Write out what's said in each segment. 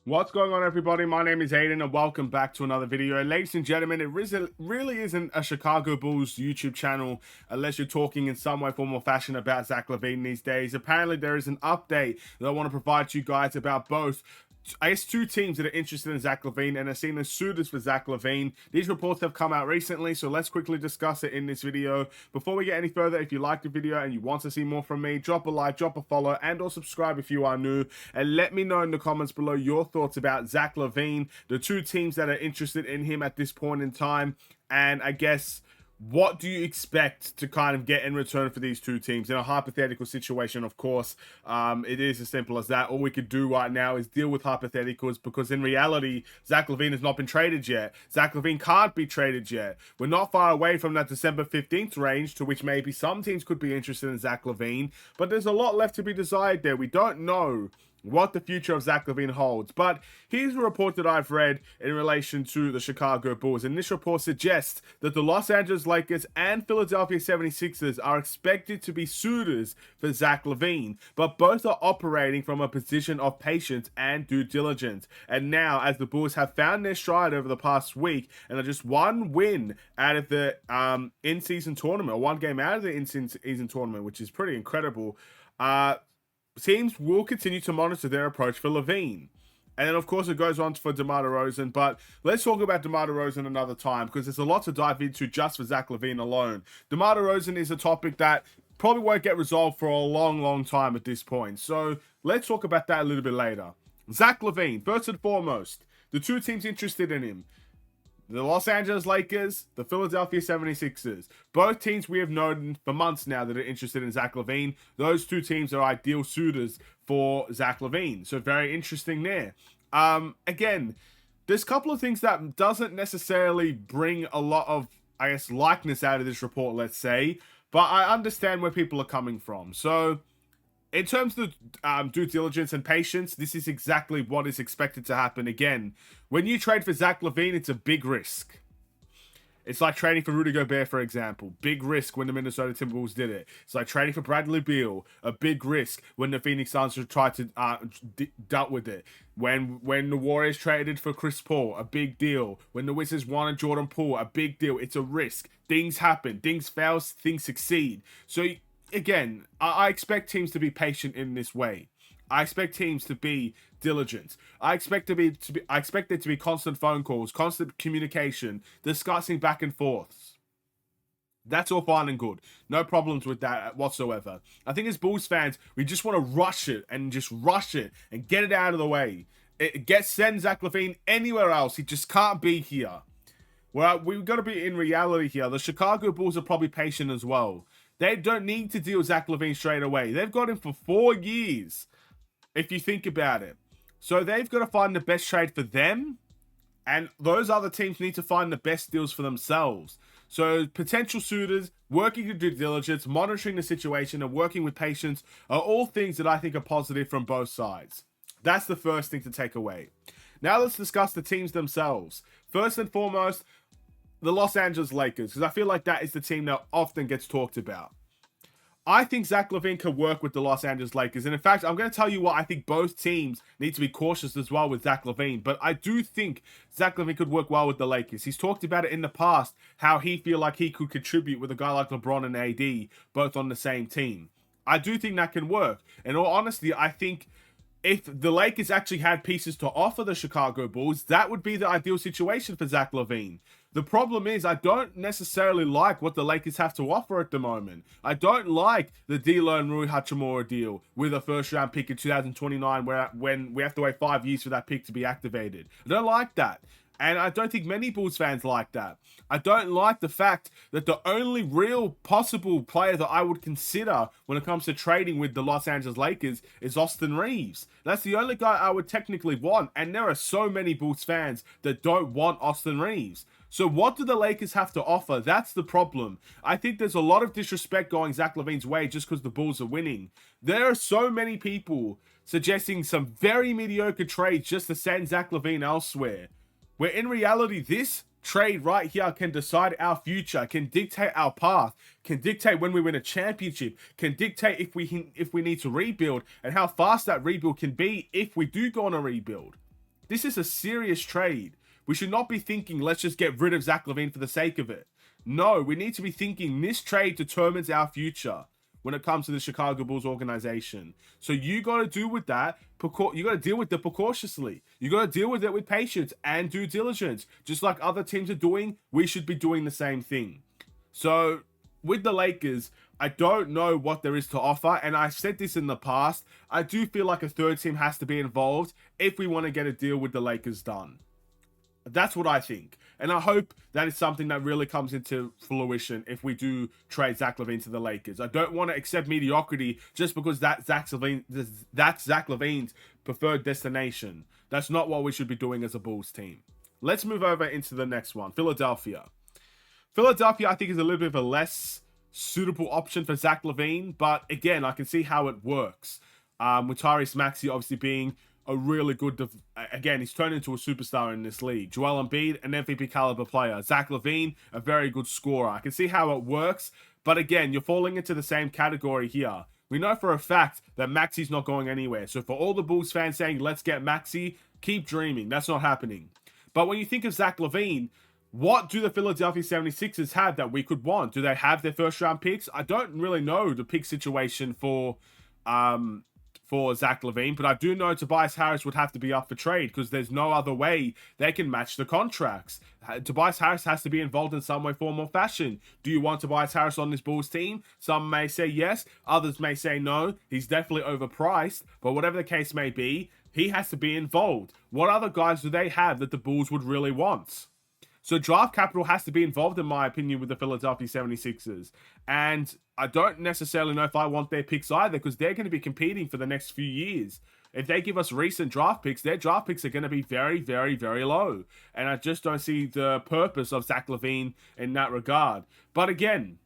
What's going on, everybody? My name is Aiden and welcome back to another video. Ladies and gentlemen, really isn't a Chicago Bulls YouTube channel unless you're talking in some way, form, or fashion about Zach LaVine these days. Apparently, there is an update that I want to provide to you guys about both, I guess, two teams that are interested in Zach LaVine and are seen as suitors for Zach LaVine. These reports have come out recently, so let's quickly discuss it in this video. Before we get any further, if you like the video and you want to see more from me, drop a like, drop a follow, and or subscribe if you are new. And let me know in the comments below your thoughts about Zach LaVine, the two teams that are interested in him at this point in time, and I guess, what do you expect to kind of get in return for these two teams? In a hypothetical situation, of course, it is as simple as that. All we could do right now is deal with hypotheticals because in reality, Zach LaVine has not been traded yet. Zach LaVine can't be traded yet. We're not far away from that December 15th range to which maybe some teams could be interested in Zach LaVine, but there's a lot left to be desired there. We don't know what the future of Zach LaVine holds. But here's a report that I've read in relation to the Chicago Bulls. And this report suggests that the Los Angeles Lakers and Philadelphia 76ers are expected to be suitors for Zach LaVine. But both are operating from a position of patience and due diligence. And now, as the Bulls have found their stride over the past week and are just one win out of the in-season tournament, or one game out of the in-season tournament, which is pretty incredible, teams will continue to monitor their approach for LaVine. And then, of course, it goes on for DeMar DeRozan. But let's talk about DeMar DeRozan another time because there's a lot to dive into just for Zach LaVine alone. DeMar DeRozan is a topic that probably won't get resolved for a long time at this point. So let's talk about that a little bit later. Zach LaVine, first and foremost, the two teams interested in him: the Los Angeles Lakers, the Philadelphia 76ers. Both teams we have known for months now that are interested in Zach LaVine. Those two teams are ideal suitors for Zach LaVine. So very interesting there. Again, there's a couple of things that doesn't necessarily bring a lot of, I guess, likeness out of this report, let's say. But I understand where people are coming from. So in terms of due diligence and patience, this is exactly what is expected to happen. Again, when you trade for Zach LaVine, it's a big risk. It's like trading for Rudy Gobert, for example. Big risk when the Minnesota Timberwolves did it. It's like trading for Bradley Beal. A big risk when the Phoenix Suns tried to dealt with it. When the Warriors traded for Chris Paul, a big deal. When the Wizards wanted Jordan Poole, a big deal. It's a risk. Things happen. Things fail. Things succeed. So again, I expect teams to be patient in this way. I expect teams to be diligent. I expect there to be constant phone calls, constant communication, discussing back and forths. That's all fine and good. No problems with that whatsoever. I think as Bulls fans, we just want to rush it and get it out of the way. Send Zach LaVine anywhere else. He just can't be here. Well, we've got to be in reality here. The Chicago Bulls are probably patient as well. They don't need to deal with Zach LaVine straight away. They've got him for 4 years, if you think about it. So they've got to find the best trade for them, and those other teams need to find the best deals for themselves. So potential suitors, working with due diligence, monitoring the situation, and working with patience are all things that I think are positive from both sides. That's the first thing to take away. Now let's discuss the teams themselves. First and foremost, the Los Angeles Lakers, because I feel like that is the team that often gets talked about. I think Zach LaVine could work with the Los Angeles Lakers. And in fact, I'm going to tell you what, I think both teams need to be cautious as well with Zach LaVine. But I do think Zach LaVine could work well with the Lakers. He's talked about it in the past, how he feel like he could contribute with a guy like LeBron and AD, both on the same team. I do think that can work. In all honesty, I think if the Lakers actually had pieces to offer the Chicago Bulls, that would be the ideal situation for Zach LaVine. The problem is I don't necessarily like what the Lakers have to offer at the moment. I don't like the D'Lo and Rui Hachimura deal with a first-round pick in 2029 when we have to wait 5 years for that pick to be activated. I don't like that. And I don't think many Bulls fans like that. I don't like the fact that the only real possible player that I would consider when it comes to trading with the Los Angeles Lakers is Austin Reeves. That's the only guy I would technically want. And there are so many Bulls fans that don't want Austin Reeves. So what do the Lakers have to offer? That's the problem. I think there's a lot of disrespect going Zach LaVine's way just because the Bulls are winning. There are so many people suggesting some very mediocre trades just to send Zach LaVine elsewhere, where in reality, this trade right here can decide our future, can dictate our path, can dictate when we win a championship, can dictate if we need to rebuild and how fast that rebuild can be if we do go on a rebuild. This is a serious trade. We should not be thinking, let's just get rid of Zach LaVine for the sake of it. No, we need to be thinking this trade determines our future when it comes to the Chicago Bulls organization. So you got to do with that. You got to deal with it precautiously. You got to deal with it with patience and due diligence. Just like other teams are doing, we should be doing the same thing. So with the Lakers, I don't know what there is to offer. And I've said this in the past. I do feel like a third team has to be involved if we want to get a deal with the Lakers done. That's what I think. And I hope that is something that really comes into fruition if we do trade Zach LaVine to the Lakers. I don't want to accept mediocrity just because that's Zach LaVine's preferred destination. That's not what we should be doing as a Bulls team. Let's move over into the next one. Philadelphia. Philadelphia, I think, is a little bit of a less suitable option for Zach LaVine. But again, I can see how it works. With Tyrese Maxey obviously being a really good, again, he's turned into a superstar in this league. Joel Embiid, an MVP caliber player. Zach LaVine, a very good scorer. I can see how it works, but again, you're falling into the same category here. We know for a fact that Maxey's not going anywhere. So for all the Bulls fans saying, let's get Maxey, keep dreaming. That's not happening. But when you think of Zach LaVine, what do the Philadelphia 76ers have that we could want? Do they have their first round picks? I don't really know the pick situation for Zach LaVine, but I do know Tobias Harris would have to be up for trade because there's no other way they can match the contracts. Tobias Harris has to be involved in some way, form, or fashion. Do you want Tobias Harris on this Bulls team? Some may say yes, others may say no. He's definitely overpriced, but whatever the case may be, he has to be involved. What other guys do they have that the Bulls would really want? So draft capital has to be involved, in my opinion, with the Philadelphia 76ers. And I don't necessarily know if I want their picks either, because they're going to be competing for the next few years. If they give us recent draft picks, their draft picks are going to be very, very, very low. And I just don't see the purpose of Zach LaVine in that regard. But again,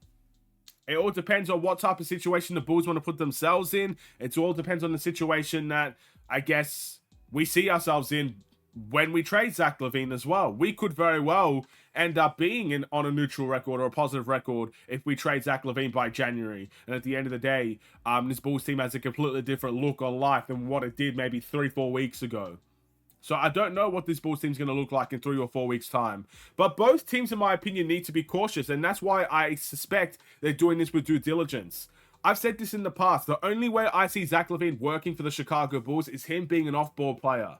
it all depends on what type of situation the Bulls want to put themselves in. It all depends on the situation that, I guess, we see ourselves in when we trade Zach LaVine as well. We could very well end up being on a neutral record or a positive record if we trade Zach LaVine by January. And at the end of the day, this Bulls team has a completely different look on life than what it did maybe 3-4 weeks ago. So I don't know what this Bulls team's going to look like in 3 or 4 weeks' time. But both teams, in my opinion, need to be cautious. And that's why I suspect they're doing this with due diligence. I've said this in the past. The only way I see Zach LaVine working for the Chicago Bulls is him being an off-ball player.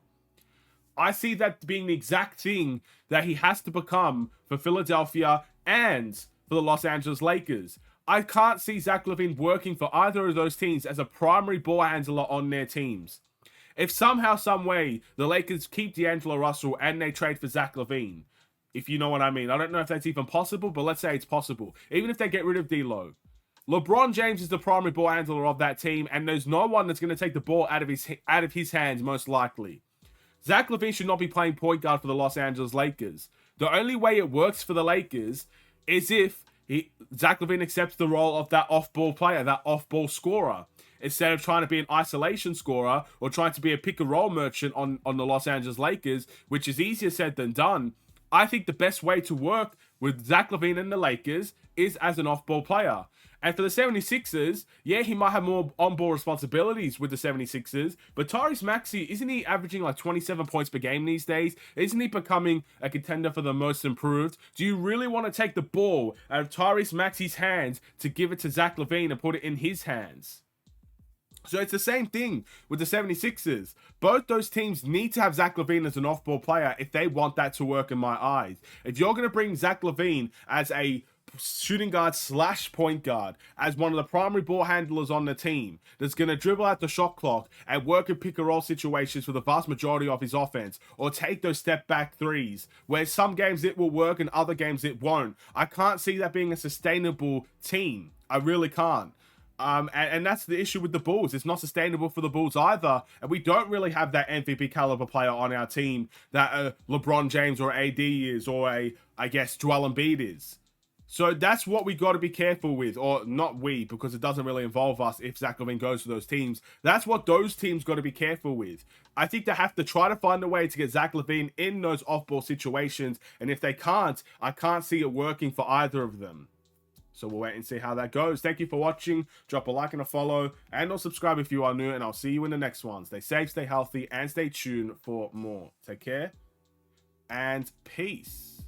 I see that being the exact thing that he has to become for Philadelphia and for the Los Angeles Lakers. I can't see Zach LaVine working for either of those teams as a primary ball handler on their teams. If somehow, some way, the Lakers keep D'Angelo Russell and they trade for Zach LaVine, if you know what I mean. I don't know if that's even possible, but let's say it's possible. Even if they get rid of D'Lo. LeBron James is the primary ball handler of that team, and there's no one that's going to take the ball out of his hands, most likely. Zach LaVine should not be playing point guard for the Los Angeles Lakers. The only way it works for the Lakers is if Zach LaVine accepts the role of that off-ball player, that off-ball scorer, instead of trying to be an isolation scorer or trying to be a pick-and-roll merchant on the Los Angeles Lakers, which is easier said than done. I think the best way to work with Zach LaVine and the Lakers is as an off-ball player. And for the 76ers, yeah, he might have more on-ball responsibilities with the 76ers, but Tyrese Maxey, isn't he averaging like 27 points per game these days? Isn't he becoming a contender for the most improved? Do you really want to take the ball out of Tyrese Maxey's hands to give it to Zach LaVine and put it in his hands? So it's the same thing with the 76ers. Both those teams need to have Zach LaVine as an off-ball player if they want that to work in my eyes. If you're going to bring Zach LaVine as a shooting guard / point guard, as one of the primary ball handlers on the team that's going to dribble out the shot clock and work in pick and roll situations for the vast majority of his offense, or take those step back threes where some games it will work and other games it won't, I can't see that being a sustainable team. I really can't. And that's the issue with the Bulls. It's not sustainable for the Bulls either. And we don't really have that MVP caliber player on our team that LeBron James or AD is, or I guess Joel Embiid is. So that's what we got to be careful with, or not we, because it doesn't really involve us if Zach LaVine goes to those teams. That's what those teams got to be careful with. I think they have to try to find a way to get Zach LaVine in those off-ball situations, and if they can't, I can't see it working for either of them. So we'll wait and see how that goes. Thank you for watching. Drop a like and a follow, and or subscribe if you are new, and I'll see you in the next one. Stay safe, stay healthy, and stay tuned for more. Take care, and peace.